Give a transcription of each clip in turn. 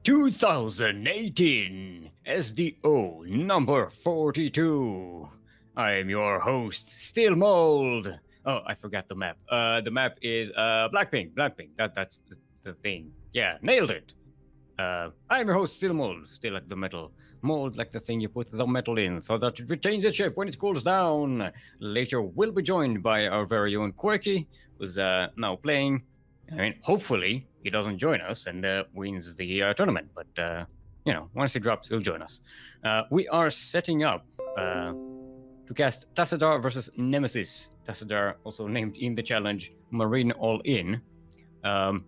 2018 SDO number 42. I am your host, Steelmold. Oh, I forgot the map. The map is Blackpink. That's the thing. Yeah, nailed it. I am your host, Steelmold. Still like the metal. Mold like the thing you put the metal in, so that it retains its shape when it cools down. Later, we'll be joined by our very own Quirky, who's now playing. I mean, hopefully he doesn't join us and wins the tournament, but once he drops, he'll join us. We are setting up to cast Tassadar versus Nemesis. Tassadar, also named in the challenge Marine All In. And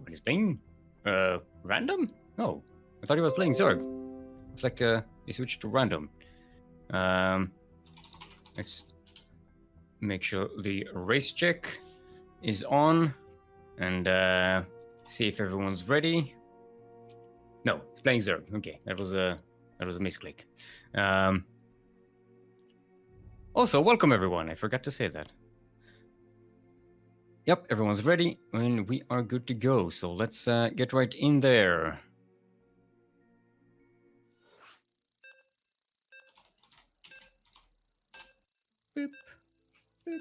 he's playing random? No, I thought he was playing Zerg. It's like he switched to random. Let's make sure the race check is on. And see if everyone's ready. No, it's playing Zerg. Okay, that was a misclick. Also, welcome everyone. I forgot to say that. Yep, everyone's ready, and we are good to go. So let's get right in there. Boop, boop,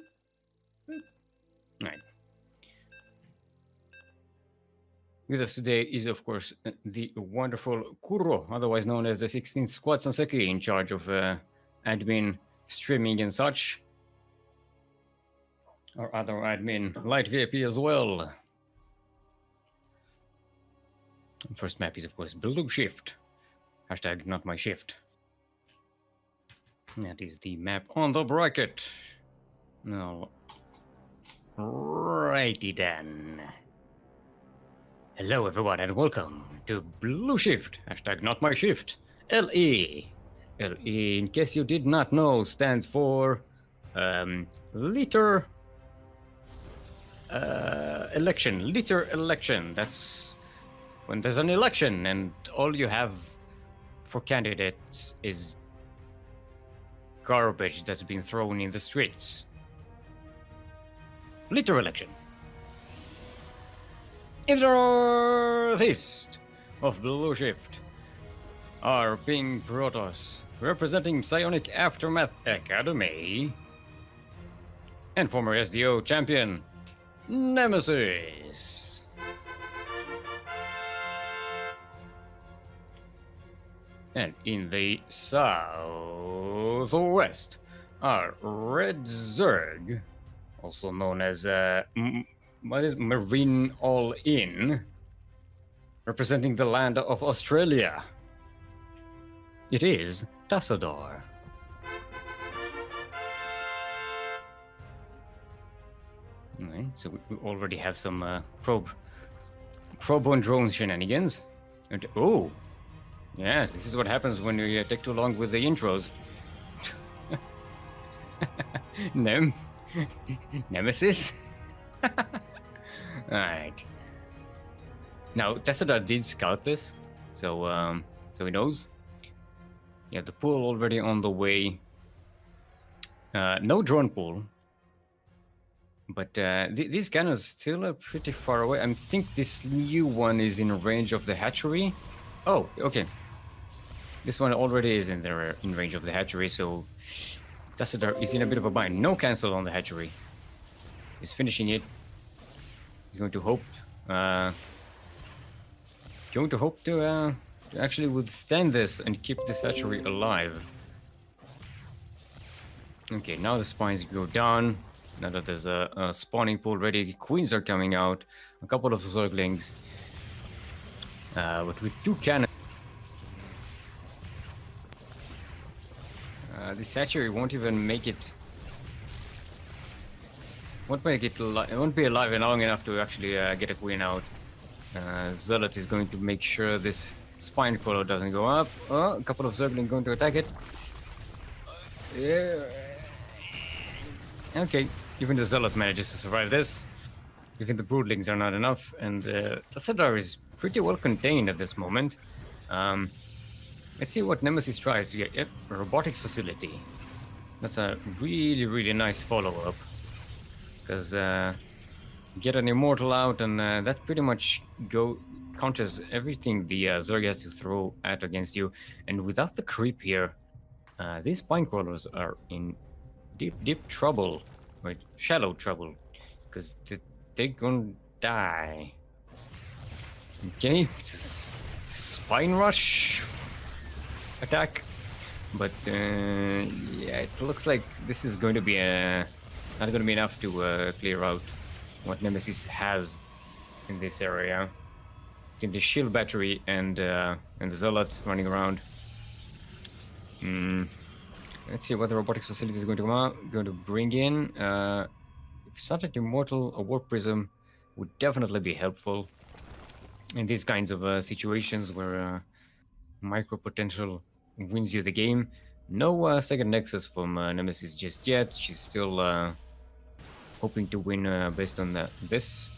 boop. All right. With us today is, of course, the wonderful Kuro, otherwise known as the 16th Squad Sanseki, in charge of admin, streaming, and such. Our other admin, Light VIP as well. First map is, of course, Blue Shift. Hashtag not my shift. That is the map on the bracket. Now, righty then. Hello everyone and welcome to Blue Shift, hashtag not my shift, LE. LE, in case you did not know, stands for liter election. That's when there's an election and all you have for candidates is garbage that's been thrown in the streets. Liter election. In the northeast of Blue Shift are being brought us, representing Psionic Aftermath Academy, and former SDO champion, Nemesis. And in the southwest are Red Zerg, also known as what is Marine All In, representing the land of Australia. It is Tassadar. Alright, so we already have some probe on drone shenanigans. And, oh, yes, this is what happens when you take too long with the intros. Nemesis? Alright. Now, Tassadar did scout this, so he knows. Yeah, the pool already on the way. No drone pool. But these cannons still are pretty far away. I think this new one is in range of the hatchery. Oh, okay. This one already is in range of the hatchery, so Tassadar is in a bit of a bind. No cancel on the hatchery. He's finishing it. He's going to hope to actually withstand this and keep this hatchery alive. Okay, now the spines go down. Now that there's a spawning pool ready, queens are coming out. A couple of zerglings, but with two cannons. This hatchery won't even make it. It won't be alive long enough to actually get a queen out. Zealot is going to make sure this spine color doesn't go up. Oh, a couple of zerglings going to attack it. Yeah. Okay, even the Zealot manages to survive this. Even the broodlings are not enough, and Tassadar is pretty well contained at this moment. Let's see what Nemesis tries to get. Yep, a robotics facility. That's a really, really nice follow-up. Because get an immortal out, and that pretty much counters everything the Zerg has to throw at against you. And without the creep here, these spine crawlers are in deep trouble, right? Shallow trouble, because they're gonna die. Okay, spine rush attack, but yeah, it looks like this is going to be not going to be enough to clear out what Nemesis has in this area. In the shield battery and the zealot running around. Let's see what the robotics facility is going to bring in. If it's not an immortal, a warp prism would definitely be helpful in these kinds of situations where micro potential wins you the game. No second nexus from Nemesis just yet. She's still hoping to win based on this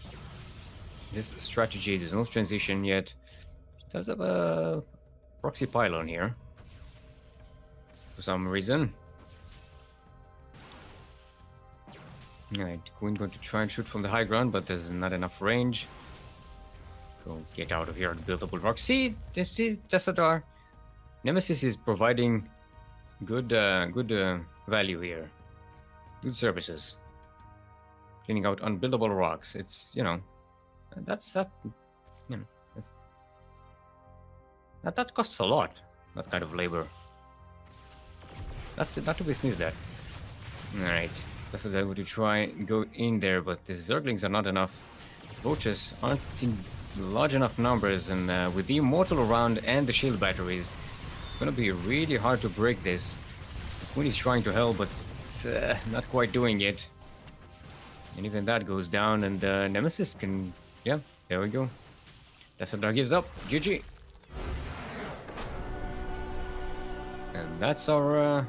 strategy. There's no transition yet. She does have a proxy pylon here for some reason. Alright, Queen going to try and shoot from the high ground, but there's not enough range. Go get out of here and buildable rock. See, Tessadar. Nemesis is providing good value here. Good services. Cleaning out unbuildable rocks. It's, you know, that costs a lot. That kind of labor. Not to be sneezed at. Alright. That's what I would try and go in there, but the Zerglings are not enough. Roaches aren't in large enough numbers, and with the immortal around and the shield batteries, it's gonna be really hard to break this. The Queen is trying to help, but it's not quite doing it. And even that goes down, and Nemesis can... Yeah, there we go. Tessadar gives up. GG. And that's our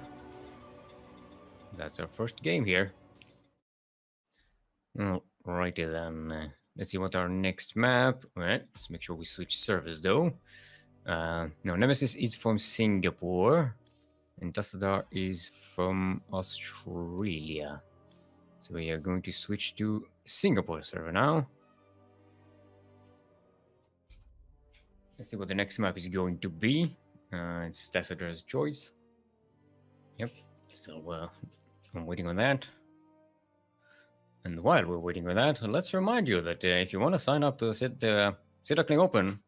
first game here. Alrighty then. Let's see what our next map. Alright, let's make sure we switch servers though. No, Nemesis is from Singapore, and Tessadar is from Australia. So we are going to switch to Singapore server now. Let's see what the next map is going to be. It's Tessadar's choice. Yep, still I'm waiting on that. And while we're waiting on that, let's remind you that if you want to sign up to the Sea Duckling Open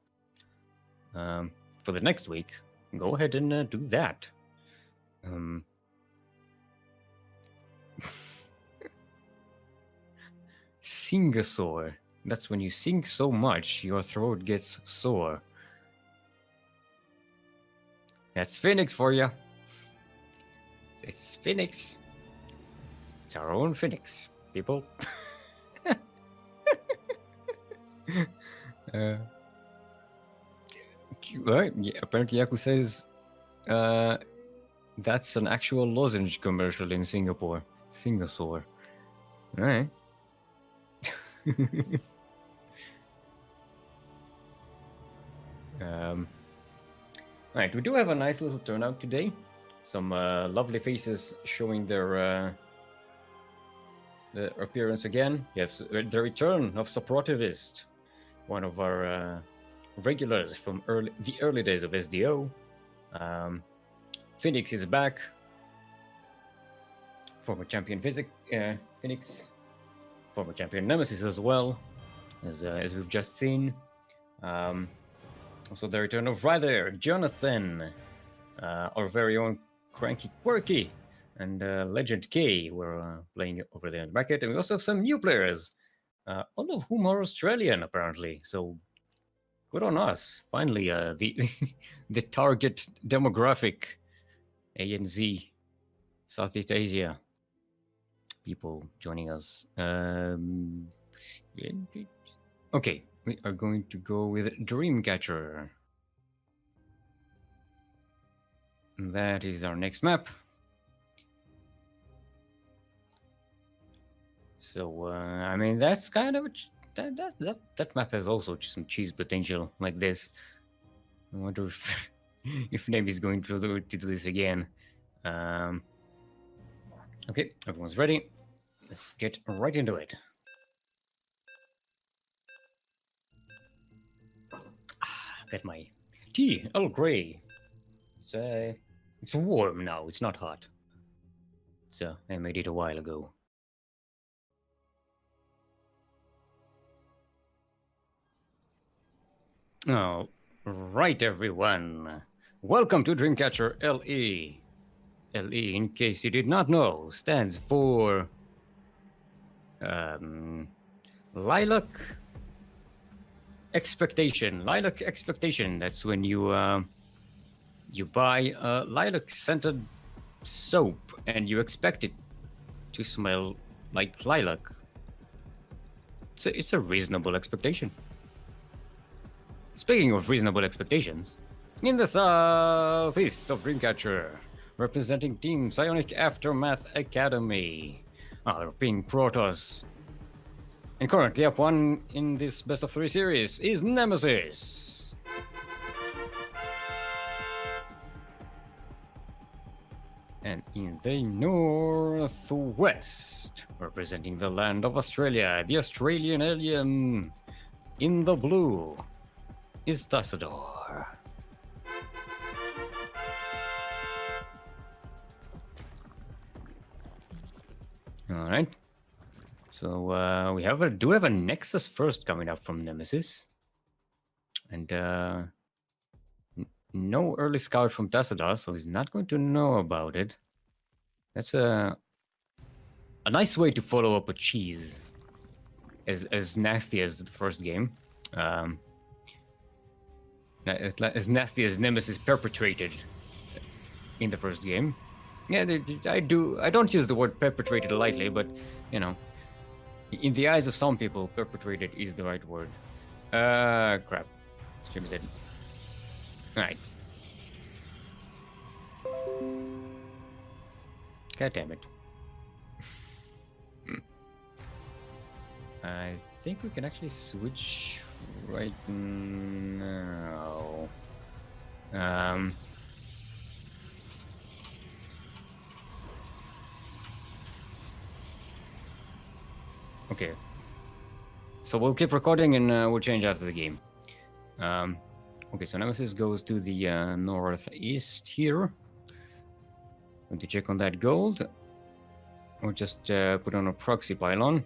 for the next week, go ahead and do that. Sing-a-sore. That's when you sing so much, your throat gets sore. That's Phoenix for you. It's Phoenix. It's our own Phoenix, people. Right, yeah, apparently Yaku says that's an actual lozenge commercial in Singapore. Sing-a-sore. Alright. Right, we do have a nice little turnout today. Some lovely faces showing their appearance again. Yes, the return of Supportivist, one of our regulars from the early days of SDO. Phoenix is back. Former champion Phoenix. Former champion Nemesis as well, as we've just seen. Also the return of Ryder, Jonathan, our very own CranKy Quirky, and Legend K were playing over there in the bracket. And we also have some new players, all of whom are Australian apparently. So good on us. Finally, the target demographic, ANZ, Southeast Asia people joining us. Okay, we are going to go with Dreamcatcher. That is our next map. So I mean, that's kind of that map has also some cheese potential like this. I wonder if Name is going to do this again. Okay, everyone's ready. Let's get right into it. Get my tea, Earl Grey. It's warm now. It's not hot. So I made it a while ago. Oh, right, everyone. Welcome to Dreamcatcher LE. LE, in case you did not know, stands for Lilac Expectation. Lilac Expectation. That's when you buy a lilac scented soap and you expect it to smell like lilac. It's a reasonable expectation. Speaking of reasonable expectations, in the southeast of Dreamcatcher, representing Team Psionic Aftermath Academy, our Pink Protoss. And currently up one in this best of 3 series is Nemesis. And in the northwest, representing the land of Australia, the Australian alien in the blue is Tassador. All right. So we do have a Nexus first coming up from Nemesis, and no early scout from Tassadar, so he's not going to know about it. That's a nice way to follow up a cheese, as nasty as the first game, as nasty as Nemesis perpetrated in the first game. Yeah, I don't use the word perpetrated lightly, but you know, in the eyes of some people, perpetrated is the right word. Crap. Stream is dead. Alright. God damn it. I think we can actually switch right now. Okay. So we'll keep recording and we'll change after the game. Okay, so Nemesis goes to the northeast here. Going to check on that gold. Or just put on a proxy pylon.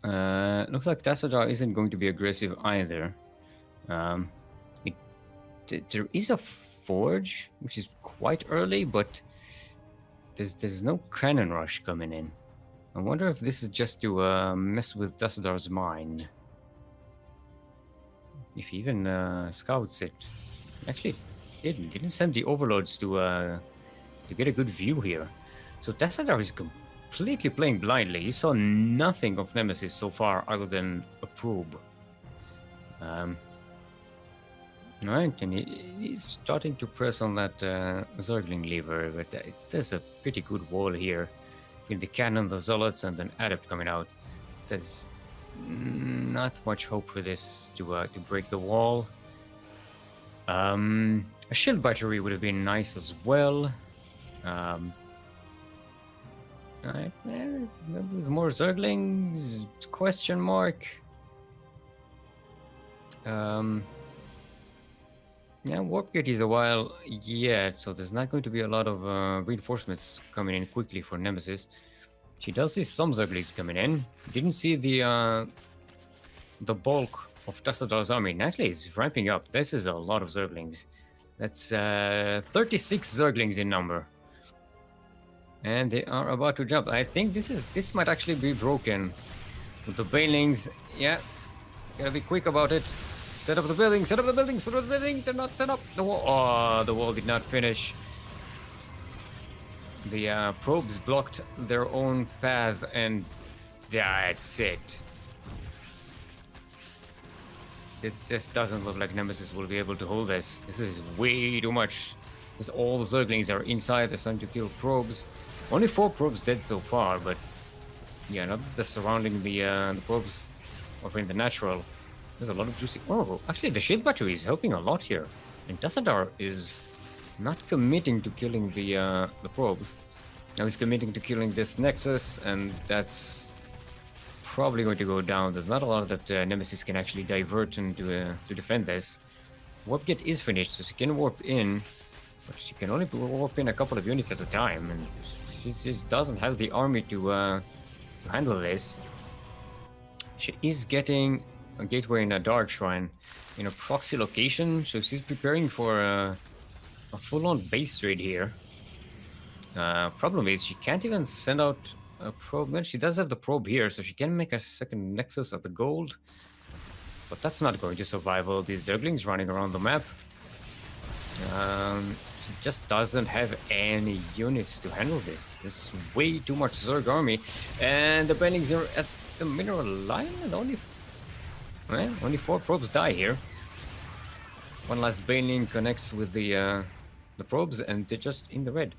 Looks like Tassadar isn't going to be aggressive either. There is a forge, which is quite early, but there's no cannon rush coming in. I wonder if this is just to mess with Tassadar's mind. If he even scouts it. Actually, it didn't send the overlords to get a good view here. So Tassadar is completely playing blindly. He saw nothing of Nemesis so far other than a probe. Alright, and he's starting to press on that Zergling lever, but there's a pretty good wall here. With the cannon, the zealots, and an adept coming out. There's not much hope for this to break the wall. A shield battery would have been nice as well. With more Zerglings? Question mark. Yeah, Warp Gate is a while yet, so there's not going to be a lot of reinforcements coming in quickly for Nemesis. She does see some Zerglings coming in. Didn't see the bulk of Tassadar's army. Naturally, it's ramping up. This is a lot of Zerglings. That's 36 Zerglings in number. And they are about to jump. I think this might actually be broken. With the Banelings, yeah, gotta be quick about it. Set up the building, set up the building, set up the buildings. They're not set up. The wall. Oh, the wall did not finish. The probes blocked their own path, and that's it. This doesn't look like Nemesis will be able to hold this. This is way too much. This all the Zerglings are inside. They're starting to kill probes. Only 4 probes dead so far, but yeah, not the surrounding the probes or in the natural. There's a lot of juicy. Oh, actually, the shield battery is helping a lot here, and Tassadar is not committing to killing the probes. Now he's committing to killing this Nexus, and that's probably going to go down. There's not a lot that Nemesis can actually divert and to defend this. Warp gate is finished, so she can warp in, but she can only warp in a couple of units at a time, and she just doesn't have the army to handle this. She is getting a gateway in a dark shrine in a proxy location, so she's preparing for a full-on base raid here. Problem is, she can't even send out a probe. Well, she does have the probe here, so she can make a second nexus of the gold. But that's not going to survive all these Ducklings running around the map. She just doesn't have any units to handle this. This is way too much Zerg army. And the Bennings are at the mineral line, and only 4 probes die here. One last Baneling connects with the probes, and they're just in the red.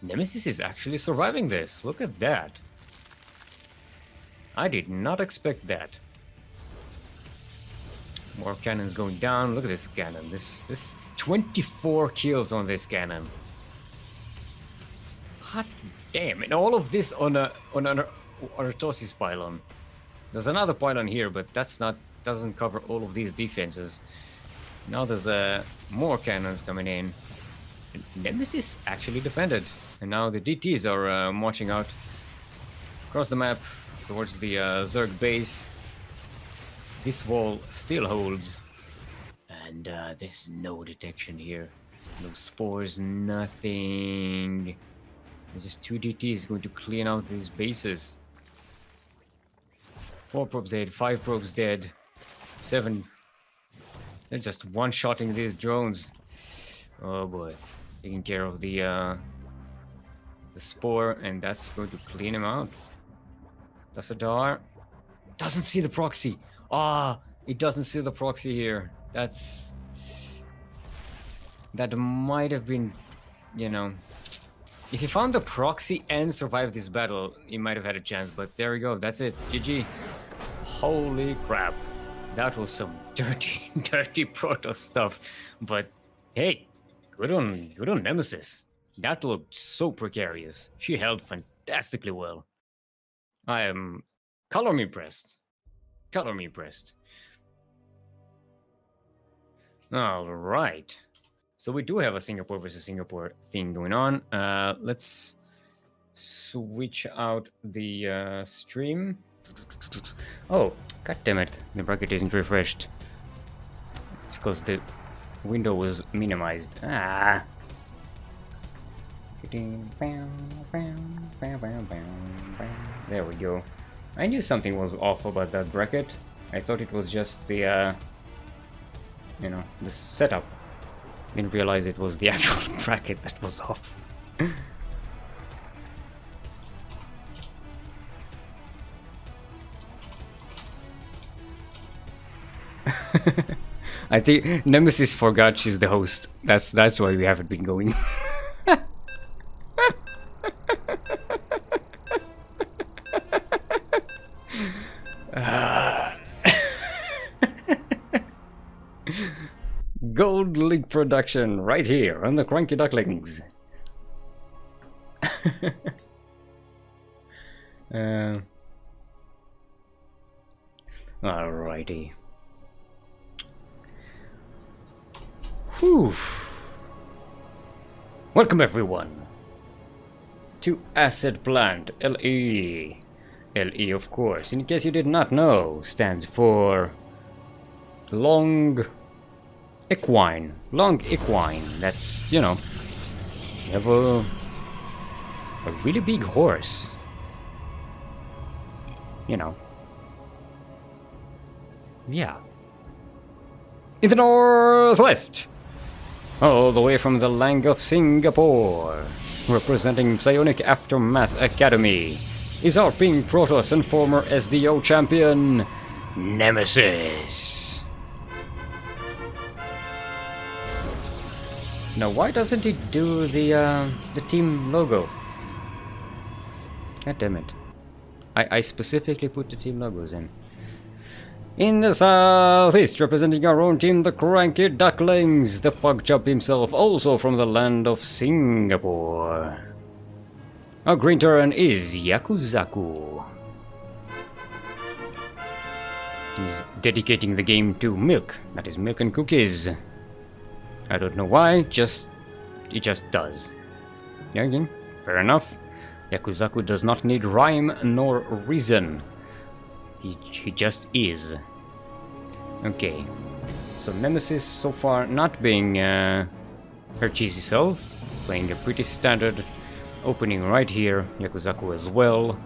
Nemesis is actually surviving this. Look at that. I did not expect that. More cannons going down. Look at this cannon. This 24 kills on this cannon. Hot damn! And all of this on a Artosis pylon. There's another pylon here, but doesn't cover all of these defenses. Now there's more cannons coming in. And Nemesis actually defended. And now the DTs are marching out across the map towards the Zerg base. This wall still holds. And there's no detection here. No spores, nothing. There's just 2 DTs going to clean out these bases. 4 probes dead, 5 probes dead, 7. They're just one-shotting these drones. Oh boy. Taking care of the spore, and that's going to clean him out. Tassadar doesn't see the proxy. It doesn't see the proxy here. That might have been, you know, if he found the proxy and survived this battle, he might have had a chance. But there we go. That's it. GG. Holy crap. That was some dirty, dirty proto stuff. But hey, good on Nemesis. That looked so precarious. She held fantastically well. I am color impressed. Color impressed. All right. So we do have a Singapore versus Singapore thing going on. Let's switch out the stream. Oh, god damn it. The bracket isn't refreshed. It's because the window was minimized. There we go. I knew something was off about that bracket. I thought it was just the, you know, the setup. Didn't realize it was the actual bracket that was off. I think Nemesis forgot she's the host. That's why we haven't been going. Gold League production right here on the CranKy Ducklings. Alrighty. Whew. Welcome everyone to Asset Plant LE. LE, of course, in case you did not know, stands for Long Equine. Long Equine. That's, you know, you have a really big horse. You know. Yeah. In the northwest, all the way from the land of Singapore, representing Psionic Aftermath Academy, is our Ping Protoss and former SDO champion, Nemesis. Now, why doesn't he do the team logo? God damn it. I specifically put the team logos in. In the southeast, representing our own team, the CranKy Ducklings, the Pugchub himself, also from the land of Singapore. Our green turn is Yakuzaku. He's dedicating the game to milk. That is milk and cookies. I don't know why, it just does. Yeah, again, fair enough. Yakuzaku does not need rhyme nor reason. He just is. Okay. So Nemesis so far not being her cheesy self, playing a pretty standard opening right here. Yakuzaku as well.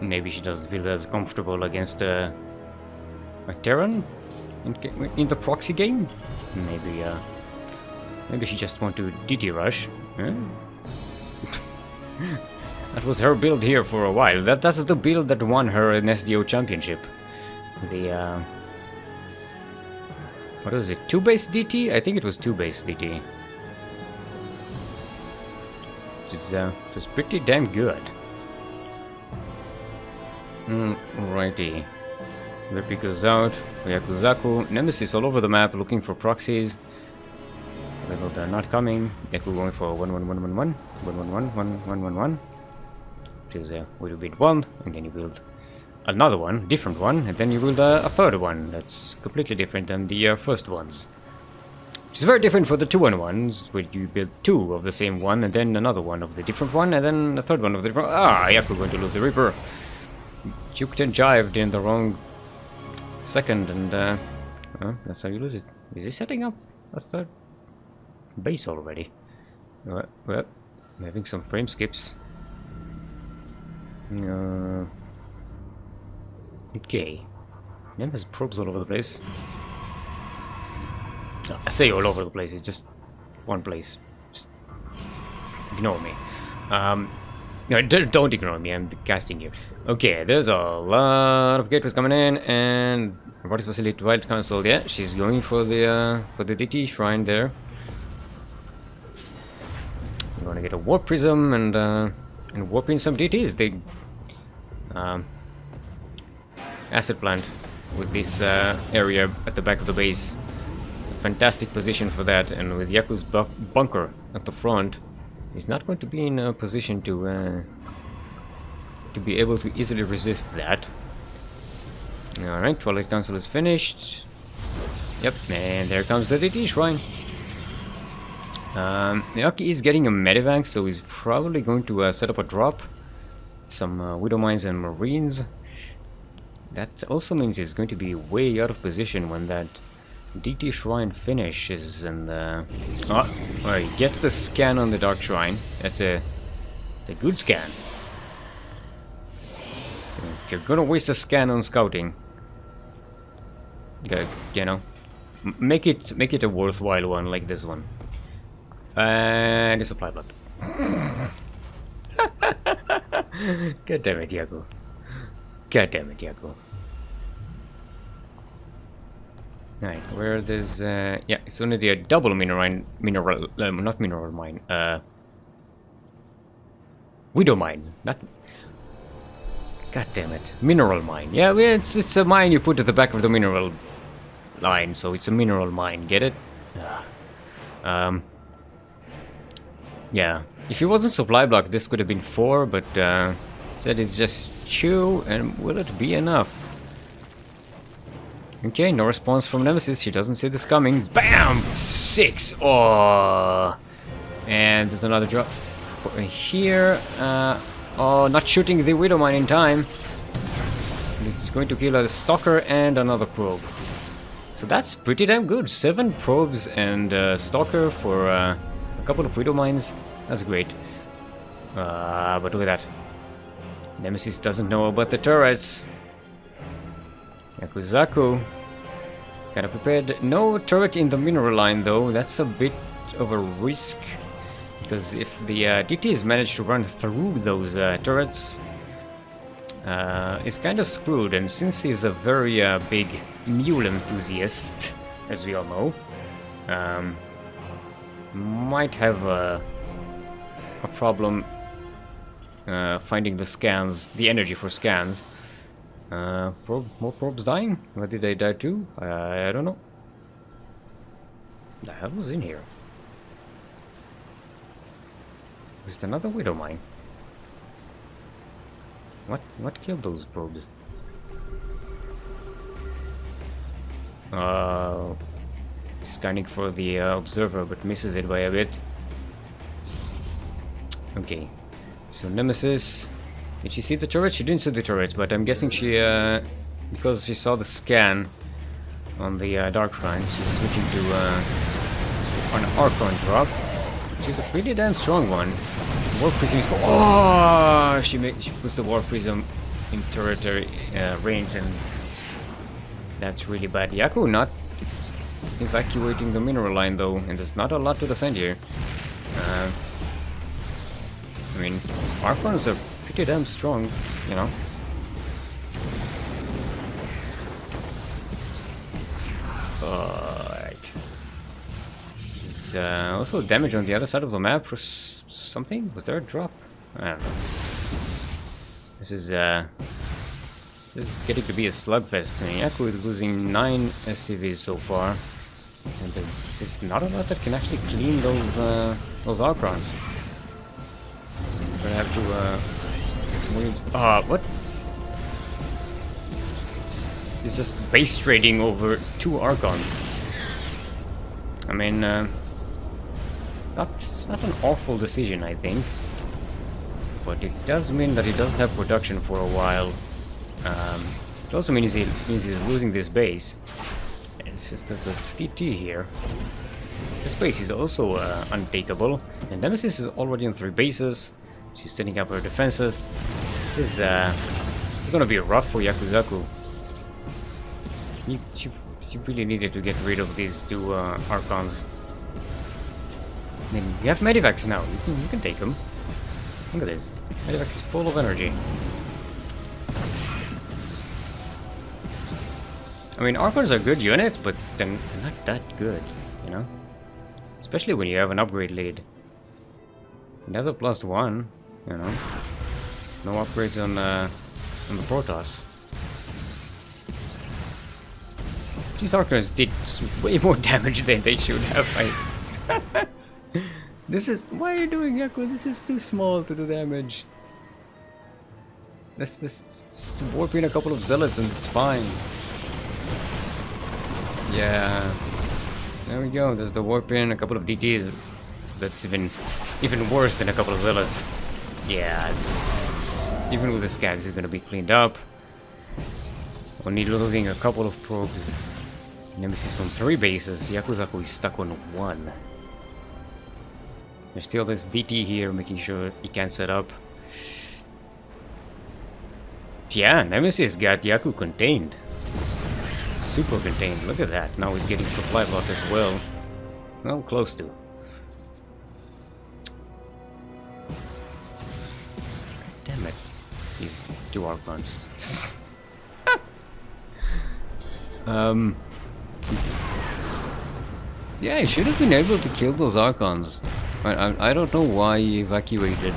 Maybe she doesn't feel as comfortable against a Terran in the proxy game. Maybe she just want to DT rush. Huh? That was her build here for a while. That's the build that won her an SDO championship. The what was it? 2-base DT? I think it was 2-base DT. It was pretty damn good. Righty. Whippy goes out for Yakuzaku. Nemesis all over the map looking for proxies. Although they're not coming. Yaku going for 1-1-1-1-1. 1-1-1-1-1-1-1. Which is where you build one, and then you build another one, different one, and then you build a third one that's completely different than the first ones. Which is very different for the 2-on-1s, where you build two of the same one, and then another one of the different one, and then a third one of the different. Yaku going to lose the Reaper. Juked and jived in the wrong second, and that's how you lose it. Is he setting up a third base already? Well, I'm having some frame skips. Okay. Nem has probes all over the place. No, I say all over the place, it's just one place. Just ignore me. No, don't ignore me, I'm casting you. Okay, there's a lot of gateways coming in, and robotics facility wild council. Yeah, she's going for the DT shrine there. I'm gonna get a warp prism and warp in some DTs. They acid plant with this area at the back of the base. Fantastic position for that, and with Yaku's bunker at the front, he's not going to be in a position to be able to easily resist that. Alright, Twilight Council is finished. Yep, and there comes the DT shrine. Yaki is getting a medivac, so he's probably going to set up a drop. Some Widow Mines and Marines. That also means he's going to be way out of position when that DT shrine finishes, and he gets the scan on the Dark Shrine. It's a good scan. If you're gonna waste a scan on scouting, you know, make it a worthwhile one like this one. And a supply block. God damn it, Yaku. God damn it, Yaku. Right, where there's yeah, it's only the double not mineral mine, Widow Mine, not. God damn it, mineral mine. Yeah, it's a mine you put at the back of the mineral line, so it's a mineral mine. Get it? Yeah. If it wasn't supply block, this could have been 4, but that is just 2, and will it be enough? Okay, no response from Nemesis. She doesn't see this coming. Bam! 6! Oh! And there's another drop here. Oh, not shooting the Widow Mine in time. It's going to kill a Stalker and another probe. So that's pretty damn good. 7 probes and Stalker for a couple of Widow Mines. That's great. But look at that. Nemesis doesn't know about the turrets. Yakuzaku kind of prepared. No turret in the mineral line though. That's a bit of a risk, because if the DTs manage to run through those turrets, it's kind of screwed. And since he's a very big mule enthusiast, as we all know, might have a problem finding the scans, the energy for scans. More probes dying? Where did they die to? I don't know. The hell was in here? Was it another Widow Mine? What killed those probes? Scanning for the observer, but misses it by a bit. Okay, so Nemesis. Did she see the turret? She didn't see the turret, but I'm guessing she, because she saw the scan on the Dark Shrine, she's switching to an Archon drop, which is a pretty damn strong one. Warp Prism is she puts the Warp Prism in turret range, and that's really bad. Yaku not evacuating the mineral line though, and there's not a lot to defend here. I mean, Archons are pretty damn strong, you know. Alright. There's also damage on the other side of the map for something? Was there a drop? I don't know. This is getting to be a slugfest. I mean, Yaku is losing 9 SCVs so far. And there's not a lot that can actually clean those Archons. He's gonna have to get some weird. What? It's just base trading over 2 Archons. I mean, it's not an awful decision, I think. But it does mean that he doesn't have production for a while. It also means he's losing this base. And it's just there's a DT here. This base is also untakeable. And Nemesis is already on 3 bases. She's setting up her defenses. This is gonna be rough for Yakuzaku. She really needed to get rid of these 2 Archons. I mean, you have Medivacs now. You can take them. Look at this. Medivacs is full of energy. I mean, Archons are good units, but they're not that good, you know? Especially when you have an upgrade lead. It has a +1, you know? No upgrades on the Protoss. These Archons did way more damage than they should have. Why are you doing, Yaku? This is too small to do damage. Let's just warp in a couple of zealots and it's fine. Yeah. There we go. There's the warp in, a couple of DTs. So that's even worse than a couple of zealots. Yeah, even with the scans, it's gonna be cleaned up. Only losing a couple of probes. Nemesis on 3 bases. Yakuzaku is stuck on 1. There's still this DT here, making sure he can set up. Yeah, Nemesis got Yaku contained. Super contained. Look at that. Now he's getting supply block as well. Well, close to. Damn it. These 2 Archons. Yeah, he should have been able to kill those Archons. I don't know why he evacuated.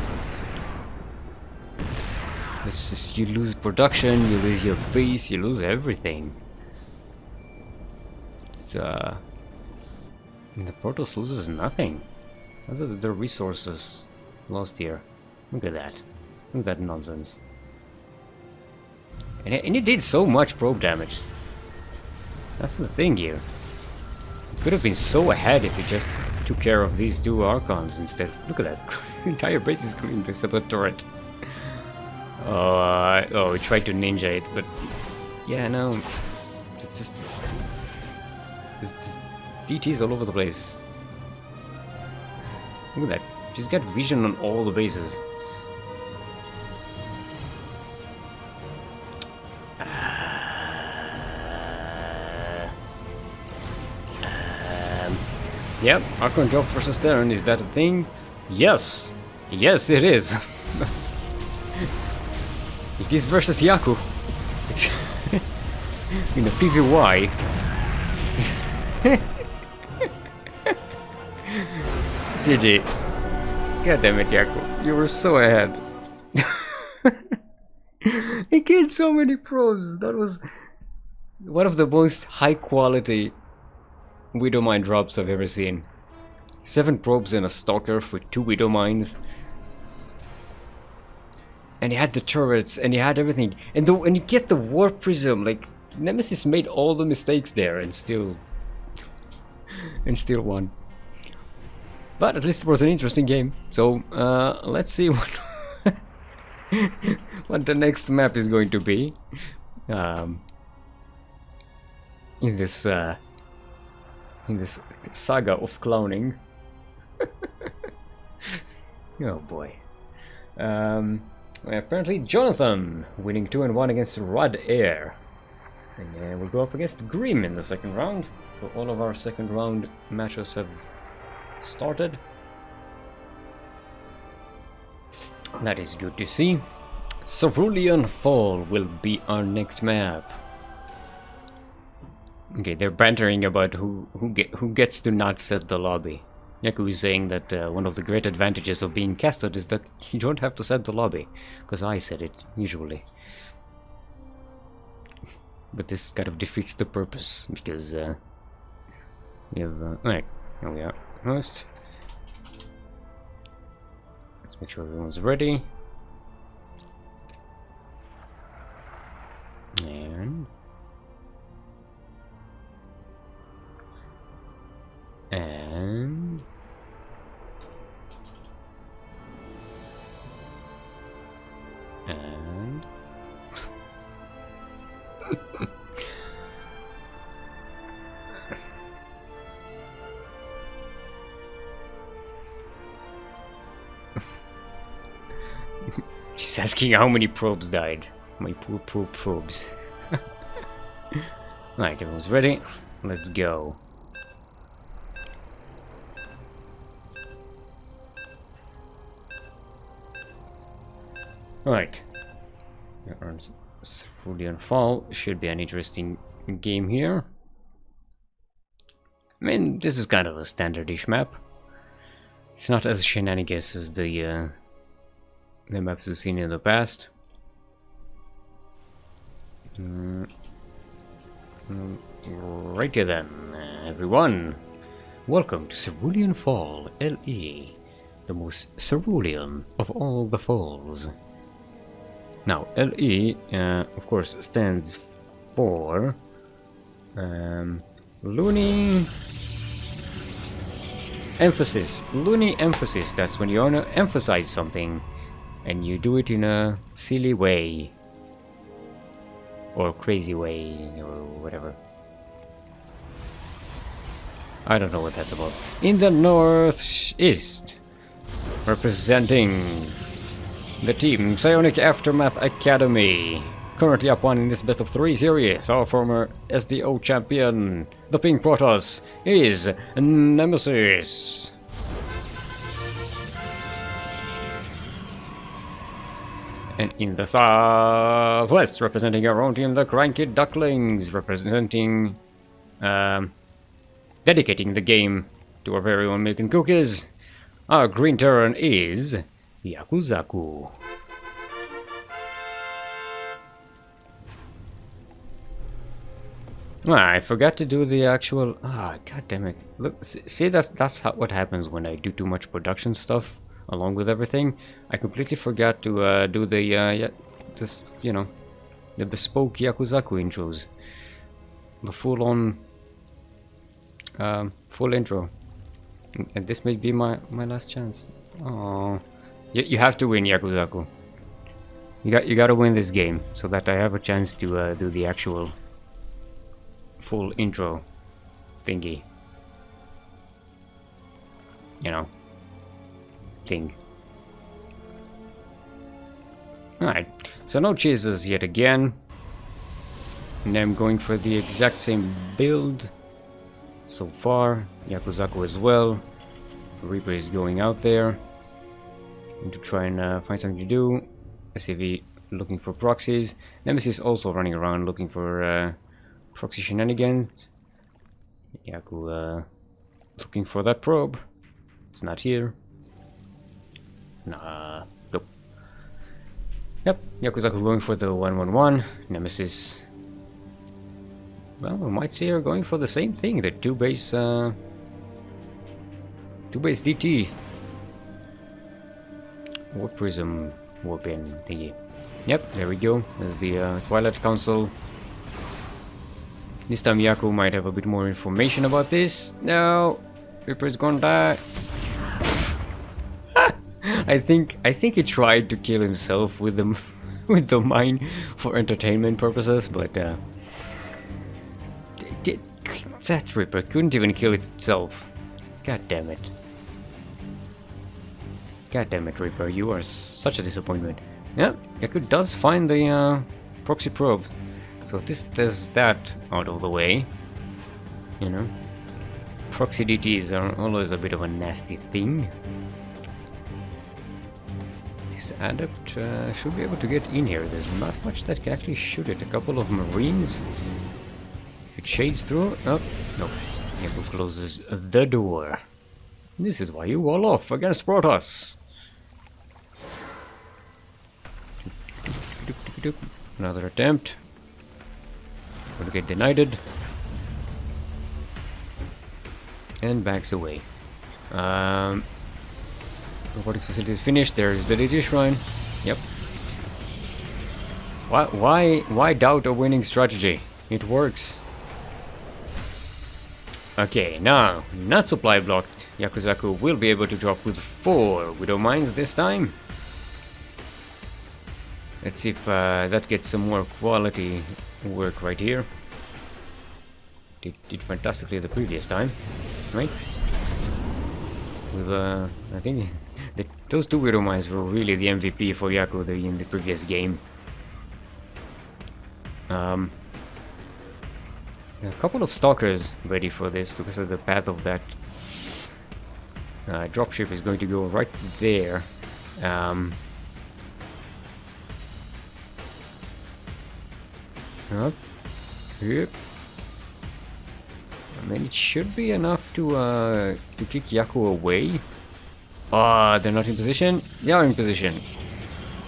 It's just, you lose production, you lose your base, you lose everything. The Protoss loses nothing. Other than the resources lost here. Look at that. Look at that nonsense. And it did so much probe damage. That's the thing here. It could have been so ahead if he just took care of these 2 Archons instead. Look at that. The entire base is green except the turret. Oh, he tried to ninja it, but yeah, no. It's just DTs all over the place. Look at that. She's got vision on all the bases. Yep, Archon drop versus Terran, is that a thing? Yes! Yes, it is! It is versus Yaku. In the PVY. GG. God damn it, Yaku. You were so ahead. He killed so many probes. That was one of the most high quality Widowmine drops I've ever seen. 7 probes and a stalker for 2 Widowmines. And he had the turrets, and he had everything. And you get the warp prism, like Nemesis made all the mistakes there and still won. But at least it was an interesting game. So let's see what what the next map is going to be. In this saga of clowning. Oh boy. Apparently Jonathan winning 2-1 against Rod Air. And we'll go up against Grim in the second round. So all of our second round matches have started. That is good to see. Cerulean Fall will be our next map. Okay, they're bantering about who gets to not set the lobby. Yaku is saying that one of the great advantages of being casted is that you don't have to set the lobby, because I set it usually. But this kind of defeats the purpose, because we have alright, here we are. Host. Let's make sure everyone's ready. And she's asking how many probes died. My poor probes. Right, everyone's ready. Let's go. Right. Cerulean Fall should be an interesting game here. I mean, this is kind of a standard-ish map. It's not as shenanigans as the maps we've seen in the past. Righty then, everyone. Welcome to Cerulean Fall, LE, the most cerulean of all the falls. Now, LE, of course, stands for Loony Emphasis. Loony Emphasis, that's when you want to emphasize something and you do it in a silly way. Or crazy way, or whatever. I don't know what that's about. In the northeast, representing the team Psionic Aftermath Academy. Currently up one in this best of 3 series, our former SDO champion, the Pink Protoss, is Nemesis. And in the southwest, representing our own team, the CranKy Ducklings, representing, dedicating the game to our very own milk and cookies. Our green Terran is Yakuzaku. I forgot to do the actual. God damn it! Look, see, that's what happens when I do too much production stuff along with everything. I completely forgot to do the the bespoke Yakuzaku intros, the full-on full intro, and this may be my last chance. Oh, you have to win, Yakuzaku. You gotta win this game so that I have a chance to do the actual full intro thingy. Thing. Alright, so no chases yet again. And I'm going for the exact same build so far. Yakuzaku as well. Reaper is going out there to try and find something to do. SCV looking for proxies. Nemesis also running around looking for proxy shenanigans. Yaku looking for that probe. It's not here. Nah, nope. Yep, Yakuzaku going for the 111. Nemesis. Well, we might see her going for the same thing, the two base DT. Warp Prism warp-in thingy. Yep, there we go. There's the Twilight Council. This time Yaku might have a bit more information about this. No! Reaper's gonna die. I think he tried to kill himself with the with the mine for entertainment purposes, but that Reaper couldn't even kill itself. God damn it. God damn it, Reaper, you are such a disappointment. Yeah, Yaku does find the proxy probe. So this does that out of the way. You know. Proxy DTs are always a bit of a nasty thing. This adept should be able to get in here. There's not much that can actually shoot it. A couple of marines. If it shades through... Oh, no. Yaku closes the door. This is why you wall off against Protoss. Another attempt. Gonna get denied. And backs away. Robotics facility is finished. There's the DT shrine. Yep. Why doubt a winning strategy? It works. Okay, now, not supply blocked. Yakuzaku will be able to drop with 4 Widow Mines this time. Let's see if that gets some more quality work right here. Did fantastically the previous time, right? With I think those 2 Widow Mines were really the MVP for Yaku in the previous game. A couple of stalkers ready for this because of the path of that dropship is going to go right there. Up. Yep. I mean, it should be enough to kick Yaku away. They're not in position. They are in position.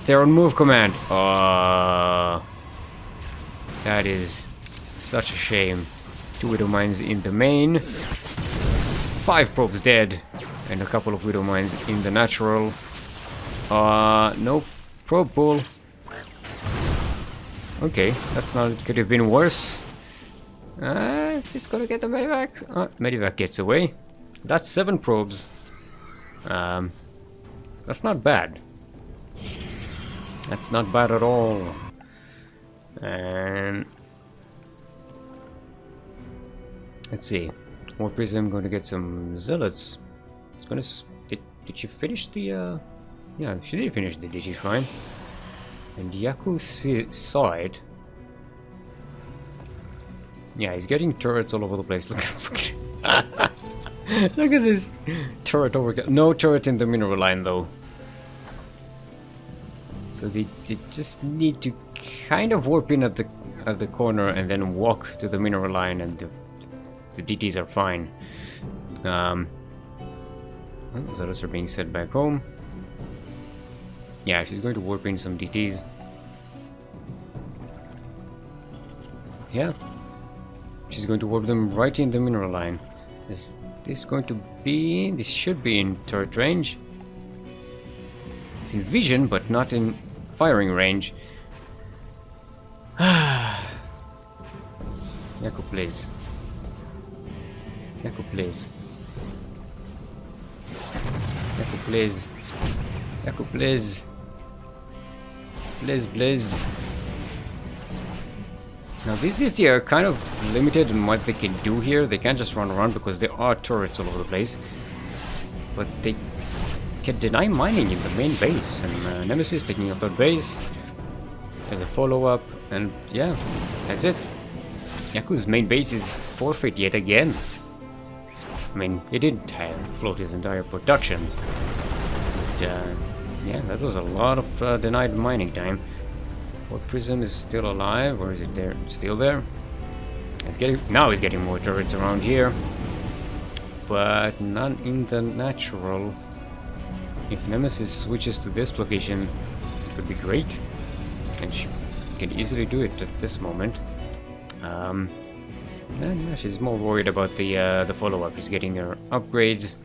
They're on move command. That is such a shame. 2 Widow Mines in the main. 5 probes dead. And a couple of Widow Mines in the natural. No probe pull. Okay, that's not. It could have been worse. It's gonna get the medivac. Medivac gets away. That's 7 probes. That's not bad. That's not bad at all. And let's see. Warp Prism going to get some zealots. It's gonna. Did she finish the? Yeah, she did finish the DT shrine. And Yaku saw it. Yeah, he's getting turrets all over the place. Look at this turret over. No turret in the mineral line though. So they just need to kind of warp in at the corner and then walk to the mineral line, and the DTs are fine. Zealots are being sent back home. Yeah, she's going to warp in some DTs. Yeah. She's going to warp them right in the mineral line. Is this going to be... This should be in turret range. It's in vision, but not in firing range. Yaku plays. Yaku plays. Yaku plays. Yaku plays. Blaze. Now these DT are kind of limited in what they can do here. They can't just run around because there are turrets all over the place. But they can deny mining in the main base. And Nemesis taking a 3rd base. There's a follow-up. And yeah, that's it. Yaku's main base is forfeit yet again. I mean, he didn't float his entire production. But, yeah, that was a lot of denied mining time. Warp Prism is still alive, or is it there? Still there? Now he's getting more turrets around here, but none in the natural. If Nemesis switches to this location, it would be great, and she can easily do it at this moment. And she's more worried about the follow-up. She's getting her upgrades.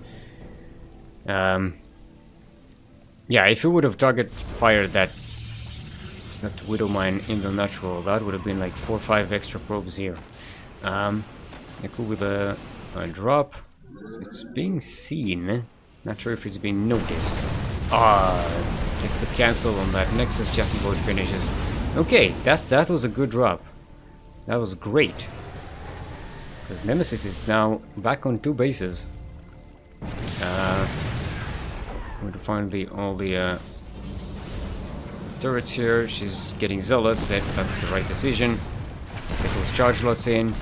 Yeah, if you would have target fired that Widow Mine in the natural, that would have been like 4 or 5 extra probes here. Echo with a drop. It's being seen. Not sure if it's being noticed. Gets the cancel on that Nexus Jetty board finishes. Okay, that was a good drop. That was great. Because Nemesis is now back on 2 bases. Going to find all the turrets here. She's getting zealots. That's the right decision. Get those charge lots in.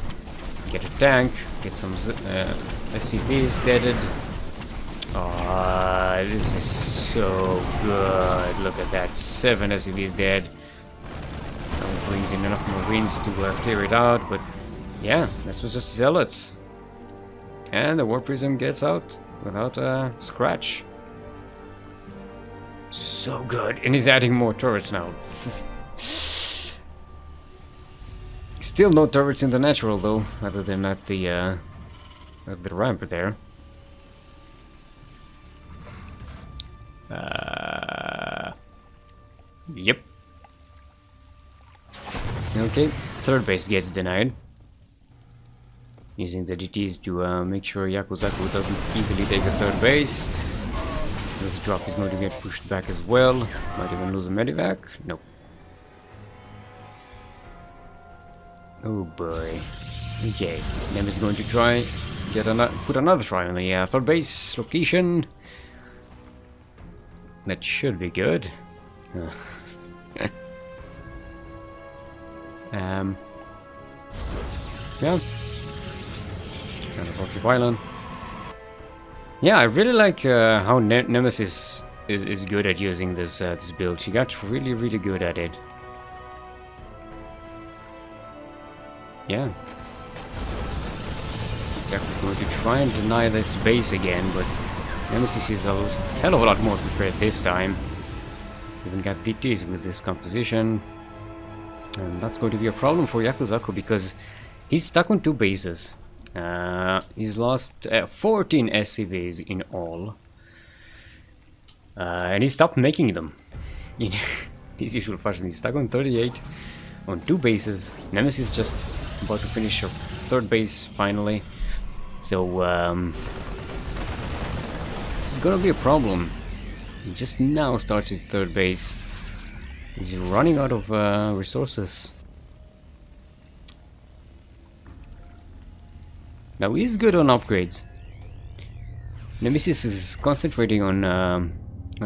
Get a tank. Get some SCVs deaded. This is so good. Look at that. 7 SCVs dead. That brings in enough Marines to clear it out. But yeah, this was just zealots. And the War Prism gets out without a scratch. So good. And he's adding more turrets now. Still no turrets in the natural though, other than at the ramp there. Yep. Okay, third base gets denied. Using the DTs to make sure Yakuzaku doesn't easily take a third base. This drop is going to get pushed back as well. Might even lose a medivac. Nope. Oh boy. Okay, Nem is going to try put another try on the third base location. That should be good. Yeah. Kind of Rocky Island. Yeah, I really like how Nemesis is good at using this this build. She got really good at it. Yeah. Definitely going to try and deny this base again, but Nemesis is a hell of a lot more prepared this time. Even got DTs with this composition. And that's going to be a problem for Yakuzaku because he's stuck on 2 bases. He's lost 14 SCVs in all. And he stopped making them. In his usual fashion, he's stuck on 38 on 2 bases. Nemesis just about to finish her 3rd base finally. So this is gonna be a problem. He just now starts his 3rd base. He's running out of resources. Now he's good on upgrades. Nemesis is concentrating on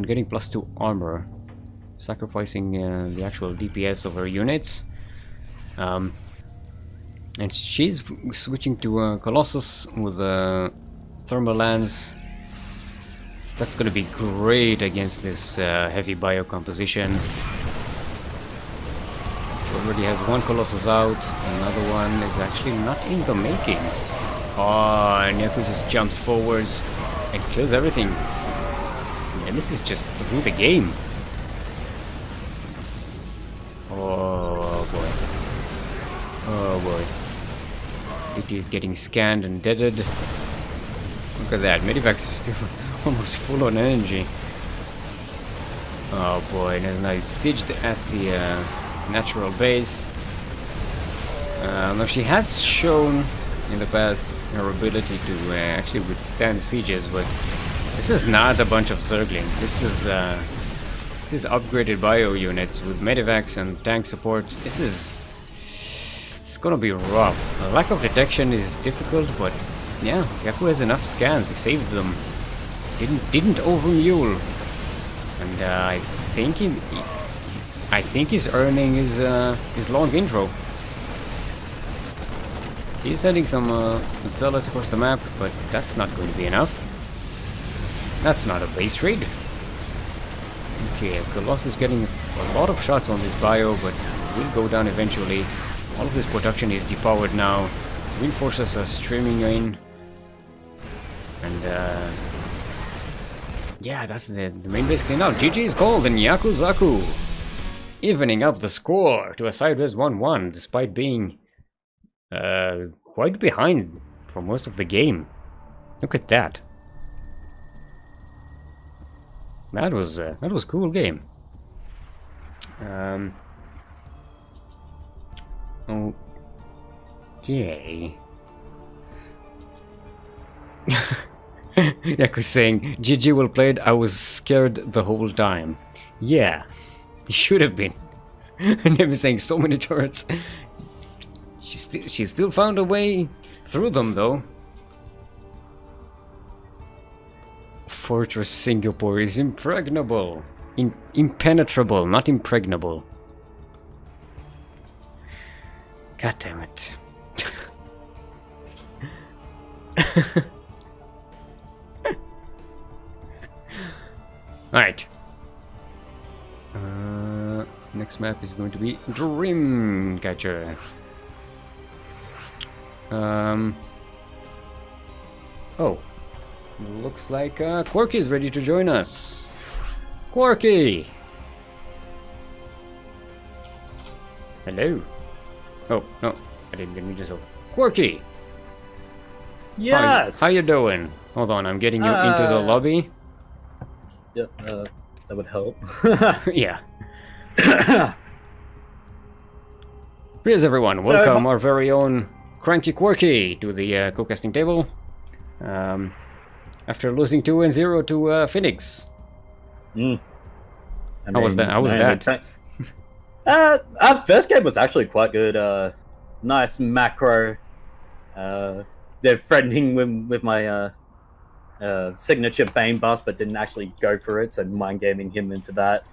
getting +2 armor, sacrificing the actual DPS of her units. And she's switching to Colossus with thermal lance. That's gonna be great against this heavy bio composition. Already has 1 Colossus out, another one is actually not in the making. Oh, and Yaku just jumps forwards and kills everything. Nemesis just threw the game. Oh boy. Oh boy. DT is getting scanned and deaded. Look at that, medivacs are still almost full on energy. Oh boy, now he's sieged at the natural base. Now she has shown in the past her ability to actually withstand sieges, but this is not a bunch of Zerglings. This is upgraded bio units with medivacs and tank support. It's gonna be rough. The lack of detection is difficult, but yeah, Yaku has enough scans. He saved them. Didn't overmule, and I think he's earning his long intro. He's sending some zealots across the map, but that's not going to be enough. That's not a base raid. Okay, Colossus is getting a lot of shots on this bio, but will go down eventually. All of this production is depowered now. Reinforcers are streaming in. And yeah, that's the main base clean out. GG is called in Yakuzaku, evening up the score to a sideways 1-1, despite being quite behind for most of the game. Look at that. That was a cool game. Okay. Yaku's saying, GG well played, I was scared the whole time. Yeah, you should have been. And they were saying so many turrets. She still found a way through them though. Fortress Singapore is impregnable. Impenetrable, not impregnable. God damn it. Alright. Next map is going to be Dreamcatcher. Oh. Looks like Quirky is ready to join us. Quirky! Hello. Oh, no. I didn't get me myself. Quirky! Yes! How you doing? Hold on, I'm getting you into the lobby. Yeah, that would help. Yeah. Please everyone, welcome our very own CranKy Quirky to the co-casting table. After losing 2-0 to Phoenix. How was that? Our first game was actually quite good. Nice macro. They're threatening with my signature Bane bust, but didn't actually go for it, so mind gaming him into that.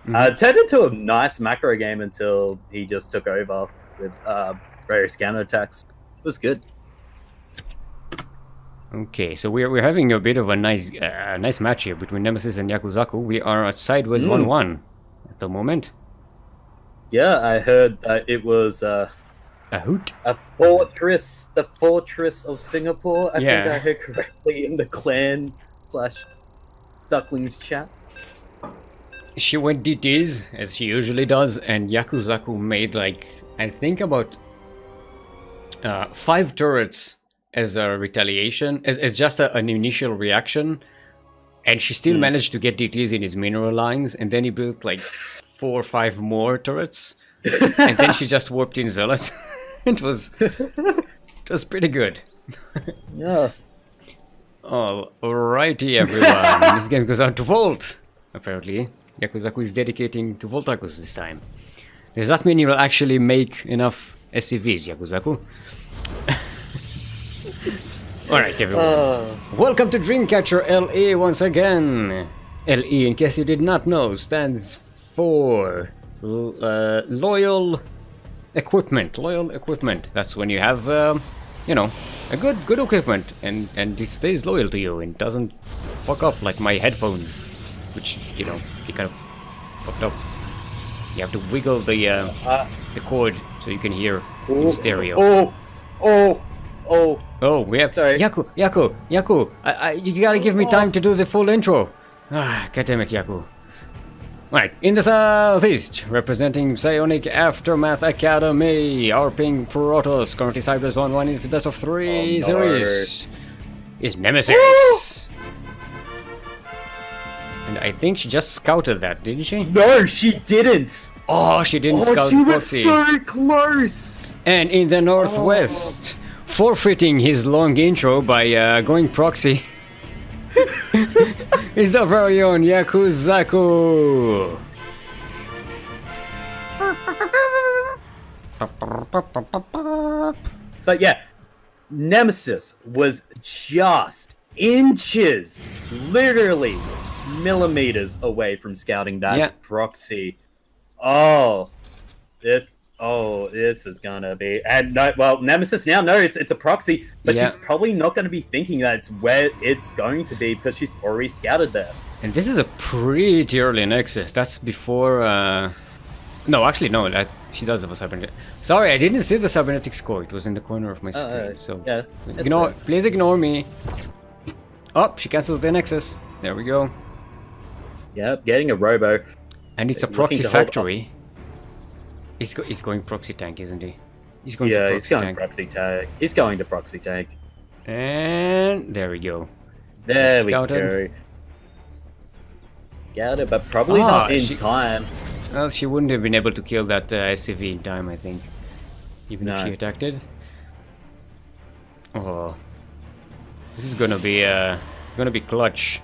Turned into a nice macro game until he just took over with various counter attacks. It was good. Okay, so we're having a bit of a nice match here between Nemesis and Yakuzaku. We are at sideways 1-1 at the moment. Yeah, I heard that it was a hoot? A fortress, the fortress of Singapore. I Yeah. think I heard correctly in the clan / Ducklings chat. She went DTs, as she usually does, and Yakuzaku made like, I think about 5 turrets as a retaliation, as just an initial reaction, and she still managed to get DTs in his mineral lines, and then he built like 4 or 5 more turrets, and then she just warped in Zealots. it was pretty good. Yeah. Alrighty everyone, this game goes out to Volt, apparently. Yakuzaku is dedicating to Voltakus this time. Does that mean you will actually make enough SCVs, Yakuzaku? Alright everyone, welcome to Dreamcatcher LE once again. LE, in case you did not know, stands for Loyal Equipment. Loyal Equipment. That's when you have, you know, a good equipment and it stays loyal to you and doesn't fuck up like my headphones, which, you know, they kind of fucked up. You have to wiggle the cord so you can hear in stereo. Oh, we have... Sorry. Yaku! You gotta give me time to do the full intro. Ah, goddammit, Yaku. Right, in the southeast, representing Psionic Aftermath Academy, our pink Protoss, currently Cybers 1-1 is the best of 3 series, is Nemesis. And I think she just scouted that, didn't she? No, she didn't. Oh, she didn't scout she was Proxy. so close. And in the northwest, forfeiting his long intro by going proxy, is our very own Yakuzaku. But yeah, Nemesis was just inches, literally millimeters away from scouting that proxy. This is gonna be, and no, well, Nemesis now knows it's a proxy, but she's probably not going to be thinking that it's where it's going to be because she's already scouted there. And this is a pretty early Nexus. That's before. No, actually, no. She does have a cybernetic. Sorry, I didn't see the cybernetic score. It was in the corner of my screen. So yeah, please ignore me. Oh, she cancels the Nexus. There we go. Yeah, getting a robo. And it's a proxy factory. He's going proxy tank, isn't he? He's going to proxy tank. Proxy tank. He's going to proxy tank. And there we go. There we go. Get it, but probably not in time. Well, she wouldn't have been able to kill that SCV in time, I think. Even if No. she attacked it. Oh, this is gonna be clutch.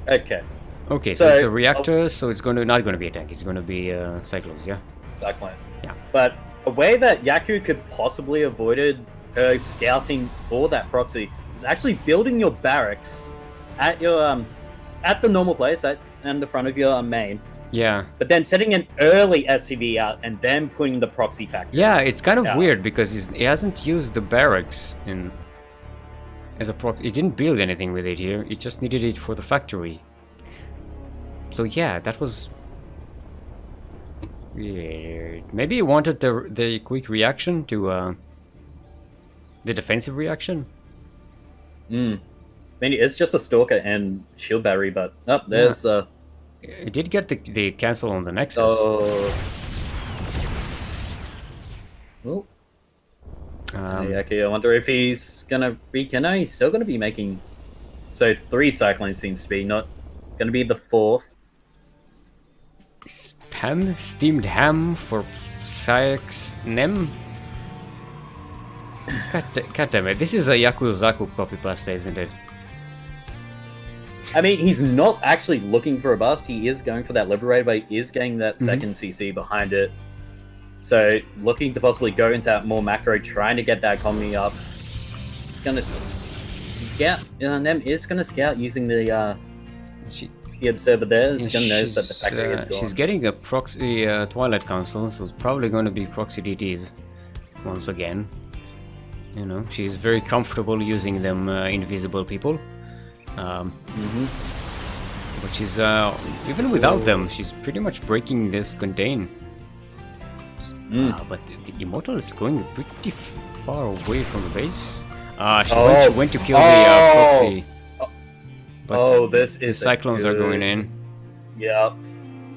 Okay. Okay, so it's a reactor, so it's not gonna be a tank. It's gonna be Cyclones, yeah. Cyclones. Yeah. But a way that Yaku could possibly avoided her scouting for that proxy is actually building your barracks at your at the normal place in the front of your main. Yeah. But then setting an early SCV out and then putting the proxy factory. Yeah, it's kind of weird because he hasn't used the barracks as a proxy. He didn't build anything with it here. He just needed it for the factory. So yeah, that was weird. Maybe he wanted the quick reaction to the defensive reaction. I mean, it's just a stalker and shield battery, but there's It did get the cancel on the Nexus. Oh. Okay, I wonder if he's gonna no, he's still gonna be making. So 3 Cyclones seems to be not gonna be the 4th. Ham? Steamed ham for Sykes Nem? God damn it, this is a Yakuzaku copy pasta, isn't it? I mean, he's not actually looking for a bust. He is going for that Liberator, but he is getting that second CC behind it. So, looking to possibly go into more macro, trying to get that economy up. He's gonna scout. Nem is gonna scout using the observer there. It's gonna notice that the factory is gone. She's getting a proxy Twilight Council, so it's probably going to be proxy DTs once again. You know, she's very comfortable using them invisible people. But she's even without them, she's pretty much breaking this contain. But the Immortal is going pretty far away from the base. She went to kill the proxy. But the Cyclones are going in. Yep.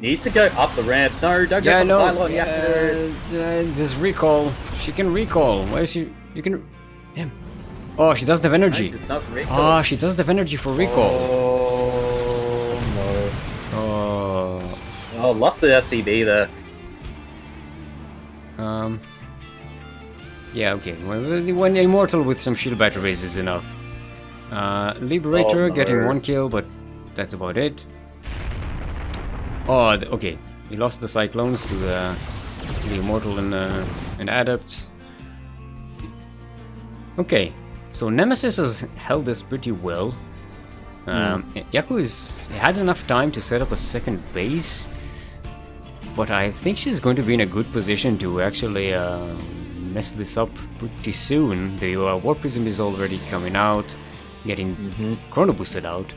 Needs to go up the ramp. No, don't go for the pylon. This recall. She can recall. Why is she? You can. Damn. Oh, she doesn't have energy. She doesn't have energy for recall. Oh, no. Lost the SCB there. Yeah, okay. When Immortal with some shield batteries is enough. Liberator getting 1 kill, but that's about it. Okay. He lost the Cyclones to the Immortal and Adepts. Okay. So Nemesis has held this pretty well. Yaku had enough time to set up a second base, but I think she's going to be in a good position to actually mess this up pretty soon. The Warp Prism is already coming out, getting Chrono boosted out.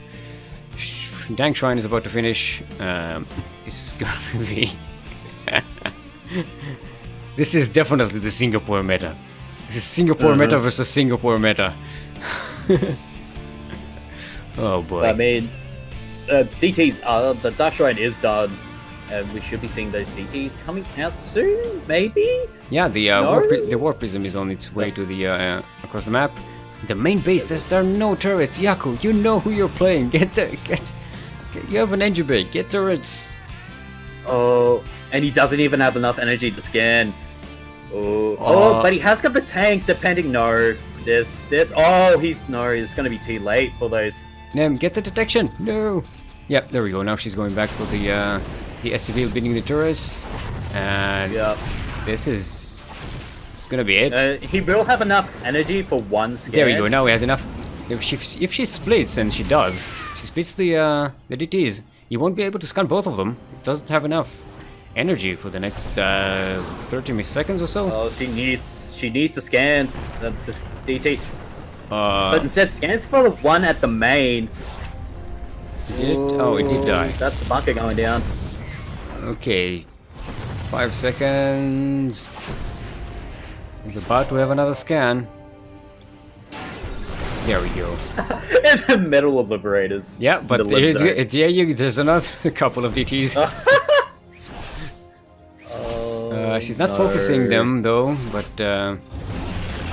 Dang Shrine is about to finish. This is going to be... This is definitely the Singapore meta. This is Singapore meta versus Singapore meta. Oh boy. I mean, DTs are... The Dark Shrine is done. And we should be seeing those DTs coming out soon, maybe? Yeah, the Warp Prism is on its way to the across the map. The main base, there are no turrets. Yaku, you know who you're playing. You have an engine bay. Get turrets. Oh, and he doesn't even have enough energy to scan. But he has got the tank. Depending, it's gonna be too late for those. Nem, get the detection. No. Yep, there we go. Now she's going back for the SCV beating the turrets, and this is gonna be it. He will have enough energy for one scan. There we go. Now he has enough. If she splits, and she does, she splits the DTs. He won't be able to scan both of them. He doesn't have enough energy for the next 30 seconds or so. Oh, she needs to scan this DT. But instead scans for the one at the main. It did die. That's the bunker going down. Okay, 5 seconds. He's about to have another scan. There we go. In the middle of Liberators. Yeah, but there's another couple of DTs. She's not focusing them though, but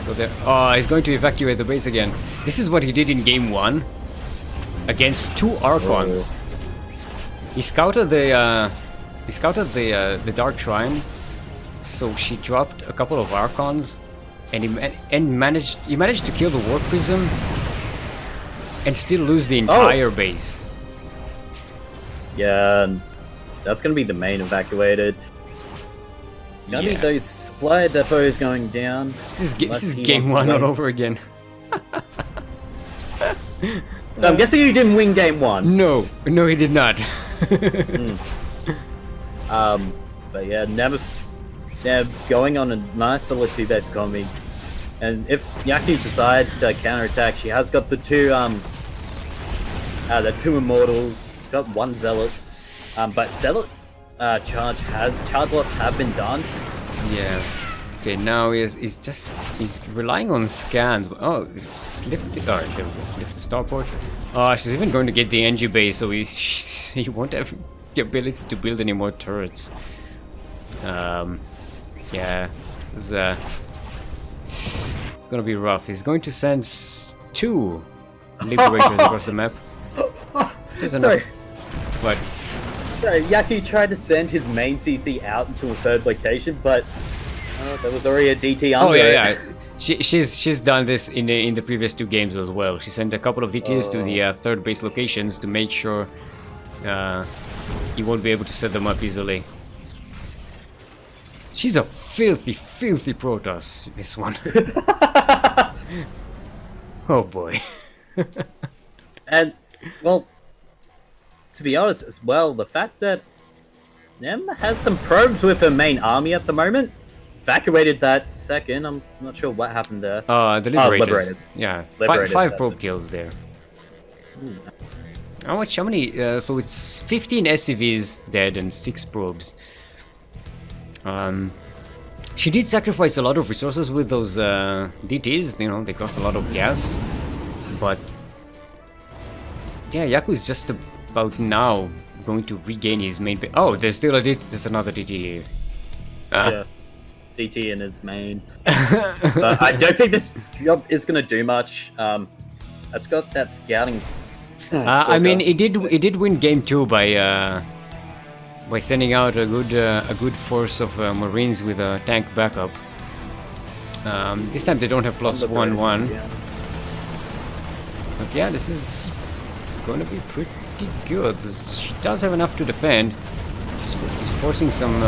so there. Oh, he's going to evacuate the base again. This is what he did in game 1. against 2 Archons. He scouted the Dark Shrine, so she dropped a couple of Archons, and he managed to kill the Warp Prism and still lose the entire base. Yeah, that's gonna be the main evacuated. I think those supply depots going down. This is game 1 all over again. So I'm guessing you didn't win game 1. No, he did not. But yeah, they're going on a nice solid 2-base economy. And if Yaki decides to counterattack, she has got the 2 Immortals, got 1 Zealot. But Zealot charge lots have been done. Yeah. Okay, now he's relying on scans. Oh, lift the starport. Oh, she's even going to get the NG base, so he won't have the ability to build any more turrets. Yeah, it's gonna be rough. He's going to send 2 Liberators across the map. Sorry. What? So Yaki tried to send his main CC out into a 3rd location, but there was already a DT under it. Yeah. She's done this in the previous 2 games as well. She sent a couple of DTs to the 3rd base locations to make sure you won't be able to set them up easily. She's a filthy Protoss, this one. Oh boy. And, well, to be honest as well, the fact that Nem has some probes with her main army at the moment, evacuated that second, I'm not sure what happened there. The Liberators. Liberated. Yeah, Liberators, 5 probe kills there. How many? So it's 15 SCVs dead and 6 probes. She did sacrifice a lot of resources with those DTs, you know, they cost a lot of gas. But yeah, Yaku is just about now going to regain his main base. Oh, there's still there's another DT here. Yeah, DT in his main. But I don't think this job is going to do much. It's got that scouting. I mean, it did win game 2 by sending out a good force of Marines with a tank backup. This time they don't have +1/1. Yeah. But yeah, this is going to be pretty good. She does have enough to defend. She's forcing some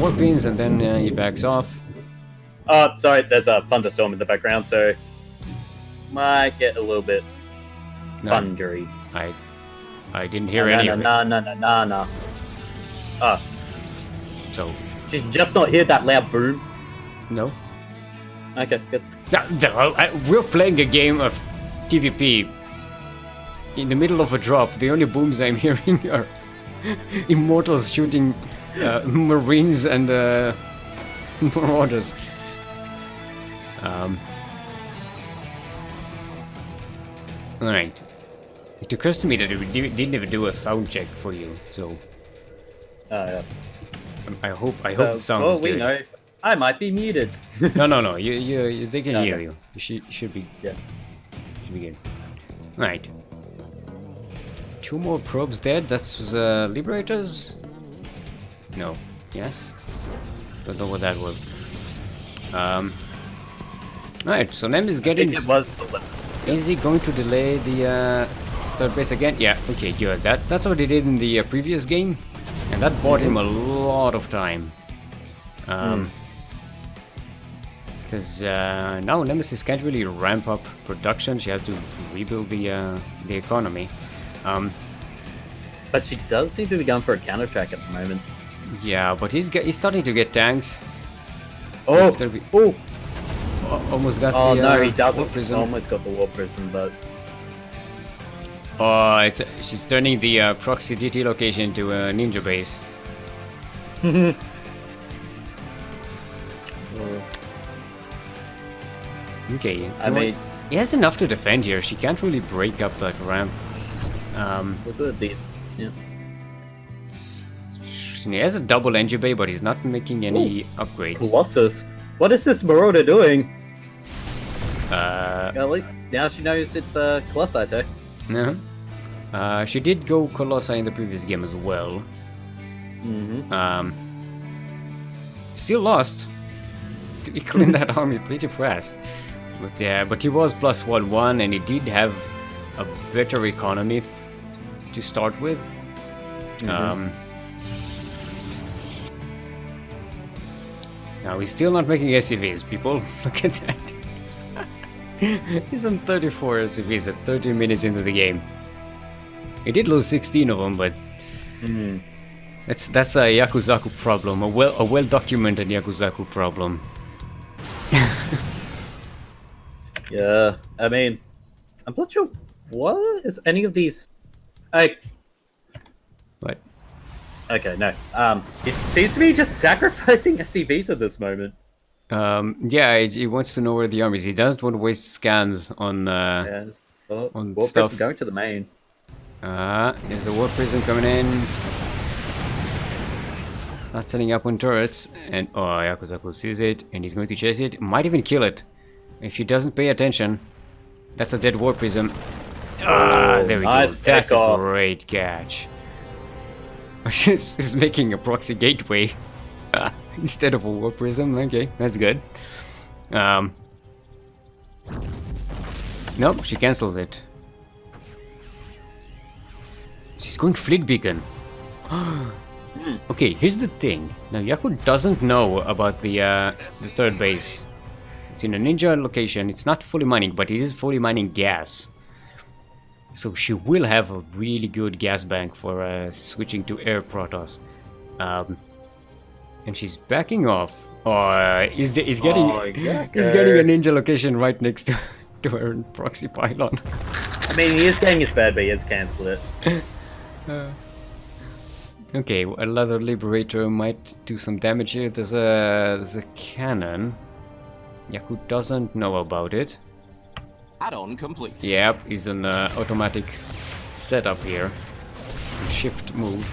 warpings, and then he backs off. Sorry, there's a thunderstorm in the background, so might get a little bit thundery. I didn't hear any of it. No. So did you just not hear that loud boom? no. Okay, good. We're playing a game of TVP. In the middle of a drop, the only booms I'm hearing are Immortals shooting Marines and Marauders. Alright. It occurs to me that we didn't even do a sound check for you, so Yeah. I hope the sound is good. Know. I might be muted. No. You they can hear you. You should be. Yeah. Should be good. Right. 2 more probes dead. That's Liberators. No. Yes. Don't know what that was. Right. So Nem is getting. I think it was. Is he going to delay the 3rd base again? Yeah. Okay. Good. That's what he did in the previous game, and that bought him a lot of time. Because now Nemesis can't really ramp up production. She has to rebuild the economy. But she does seem to be going for a counter-track at the moment. Yeah, but he's starting to get tanks. So it's gonna be almost got the. the. No, he doesn't. Warp Prism. Almost got the Warp Prism, but. She's turning the proxy DT location into a ninja base. Okay. I mean, he has enough to defend here. She can't really break up that ramp. Yeah. He has a double NG bay, but he's not making any upgrades. Colossus. What is this Marauder doing? At At least now she knows it's a Colossi tech. Uh-huh. She did go Colossi in the previous game as well. Still lost. He cleaned that army pretty fast. But yeah, but he was plus 1-1 and he did have a better economy to start with. Now he's still not making SCVs, people. Look at that. He's on 34 SCVs at 30 minutes into the game. He did lose 16 of them, but that's a Yakuzaku problem, a well documented Yakuzaku problem. Yeah, I mean, I'm not sure what is any of these. What? Okay, no. It seems to be just sacrificing SCVs at this moment. Yeah, he wants to know where the army is. He doesn't want to waste scans on on Warp stuff. Prism going to the main. There's a warp prism coming in. It's not setting up on turrets, and Yakuzaku sees it, and he's going to chase it. Might even kill it if he doesn't pay attention. That's a dead warp prism. There we go. That's a great catch. She's making a proxy gateway instead of a warp prism. Okay, that's good. Nope, she cancels it. She's going fleet beacon. Okay, here's the thing. Now Yaku doesn't know about the third base. It's in a ninja location. It's not fully mining, but it is fully mining gas. So she will have a really good gas bank for switching to air Protoss. And she's backing off. He's getting a ninja location right next to her proxy pylon. I mean, he is getting his fed, but he has cancelled it. Okay, another Liberator might do some damage here. There's a cannon. Yaku doesn't know about it. Add-on complete. Yep, he's an automatic setup here. Shift move.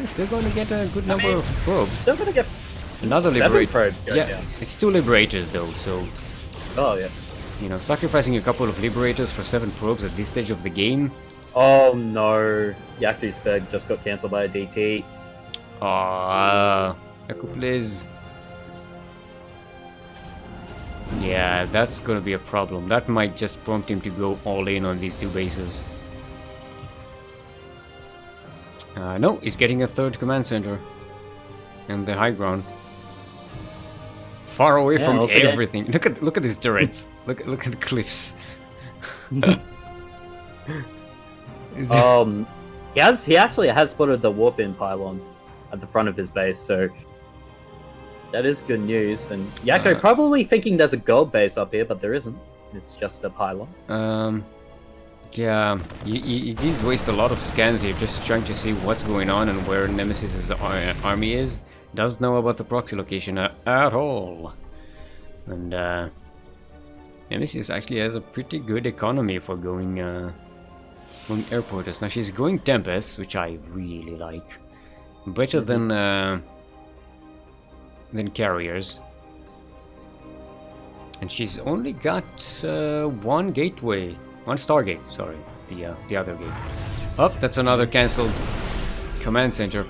Still going to get a good number of probes. Still going to get another Liberator. Probes going down. It's 2 Liberators though, so... Oh, yeah. You know, sacrificing a couple of Liberators for 7 probes at this stage of the game. Oh no, Yaku's spec just got cancelled by a DT. Yaku plays... Yeah, that's gonna be a problem. That might just prompt him to go all in on these 2 bases. No, he's getting a 3rd command center. And the high ground. Far away from everything. Look at these turrets. look at the cliffs. He actually has spotted the warp in pylon at the front of his base, so that is good news. And Yako probably thinking there's a gold base up here, but there isn't. It's just a pylon. Yeah, he did waste a lot of scans here, just trying to see what's going on and where Nemesis's army is. Doesn't know about the proxy location at all. And Nemesis actually has a pretty good economy for going airporters. Now she's going Tempest, which I really like. Better than carriers. And she's only got 1 gateway. 1 Stargate, sorry. The other gate. Oh, that's another cancelled command center.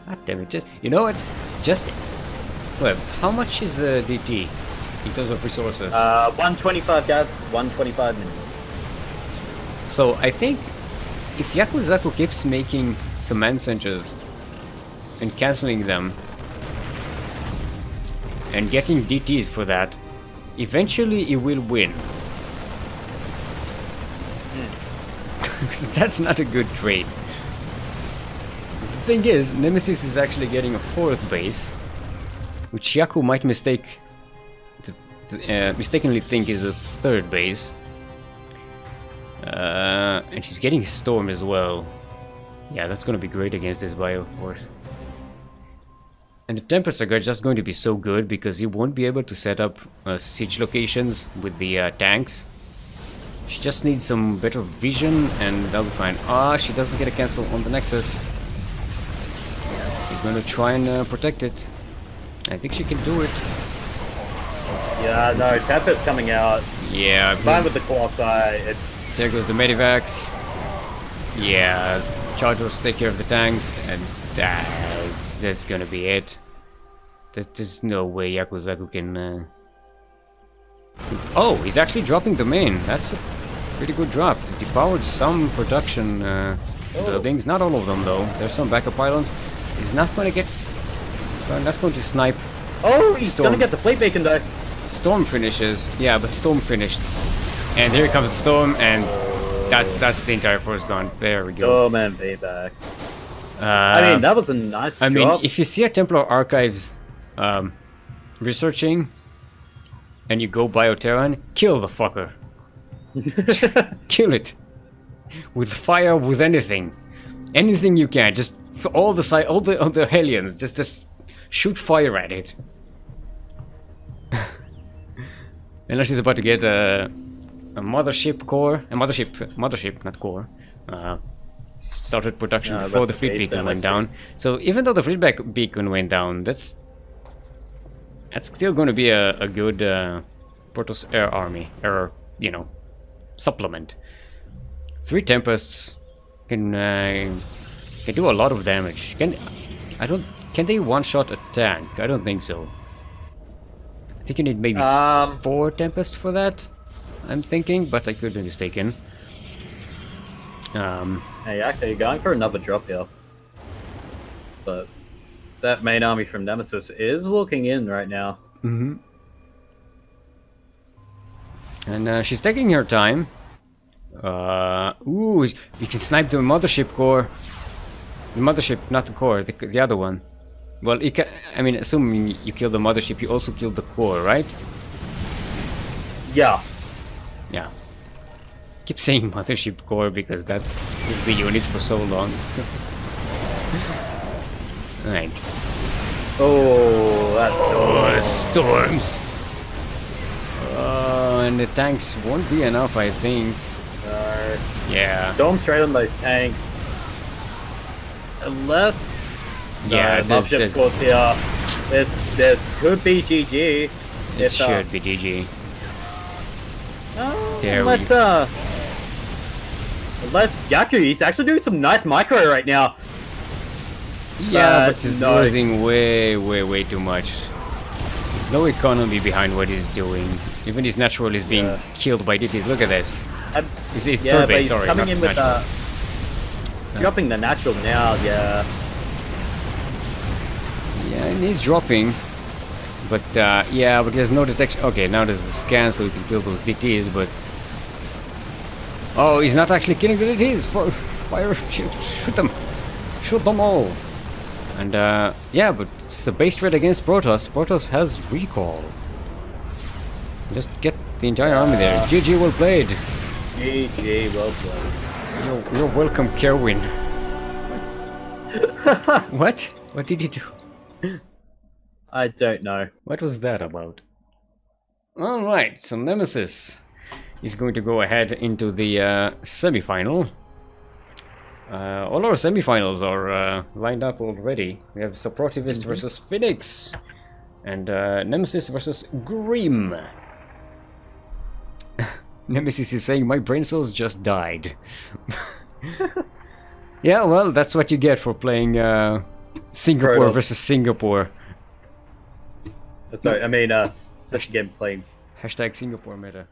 God damn it, you know what? Well, how much is DT in terms of resources? 125 gas, 125 minimum. So I think if Yakuzaku keeps making command centers and cancelling them and getting DTs for that, eventually he will win. That's not a good trade. The thing is, Nemesis is actually getting a 4th base, which Yaku might mistakenly think is a 3rd base. And she's getting Storm as well. Yeah, that's gonna be great against this bio, of course. And the Tempest are just going to be so good because he won't be able to set up siege locations with the tanks. She just needs some better vision and that'll be fine. She doesn't get a cancel on the Nexus. She's going to try and protect it. I think she can do it. Yeah, no, Tempest coming out. Yeah. Combined with the Colossi, There goes the medivacs. Yeah, chargers take care of the tanks, and that's gonna be it. There's no way Yakuzaku can... Oh, he's actually dropping the main. That's a pretty good drop. It depowered some production buildings. Not all of them, though. There's some backup pylons. He's not going to get... not going to snipe. Oh, he's Storm. gonna get the fleet beacon though. Storm finishes. Yeah, but Storm finished. And here comes the Storm, and that's the entire force gone. There we go. Storm and V-back. I mean, that was a nice I drop. mean, if you see a Templar Archives researching, and you go Bioterran, kill the fucker. Kill it. With fire, with anything. Anything you can. Just all the Hellions. Just shoot fire at it. Unless he's about to get a mothership core. A mothership, not core. Started production before the fleet beacon went down. So even though the fleet beacon went down, that's still going to be a good Protoss air army, or supplement. 3 Tempests can do a lot of damage. Can they one-shot a tank? I don't think so. I think you need maybe 4 Tempests for that. I'm thinking, but I could be mistaken. Hey, actually, going for another drop here. But that main army from Nemesis is walking in right now. Mm-hmm. And she's taking her time. Ooh, you can snipe the mothership core. The mothership, not the core, the other one. Well, you can, I mean, assuming you kill the mothership, you also kill the core, right? Yeah. Yeah. Keep saying mothership core because is the unit for so long. So. Right. Oh, that's storms. And the tanks won't be enough, I think. Yeah. Storm straight on those tanks. Unless mothership squads here. This could be GG. It should be GG. Unless Yaku, he's actually doing some nice micro right now. Yeah, but he's losing way too much. There's no economy behind what he's doing. Even his natural is being killed by DTs. Look at this. He's third base, sorry, coming not in with natural. dropping the natural now, yeah. Yeah, and he's dropping. But yeah, but there's no detection. Okay, now there's a scan so we can kill those DTs, but oh, he's not actually killing the DTs. Fire, shoot them. Shoot them all. And yeah, but it's a base threat against Protoss. Protoss has recall. Just get the entire army there. GG, well played. GG, well played. You're welcome, Kerwin. What? What did you do? I don't know. What was that about? Alright, so Nemesis is going to go ahead into the semi-final. All our semi-finals are lined up already. We have Supportivist versus Phoenix. And Nemesis versus Grim. Nemesis is saying, my brain cells just died. Yeah, well, that's what you get for playing Singapore versus Singapore. That's right, I mean, that's again playing. Hashtag Singapore meta.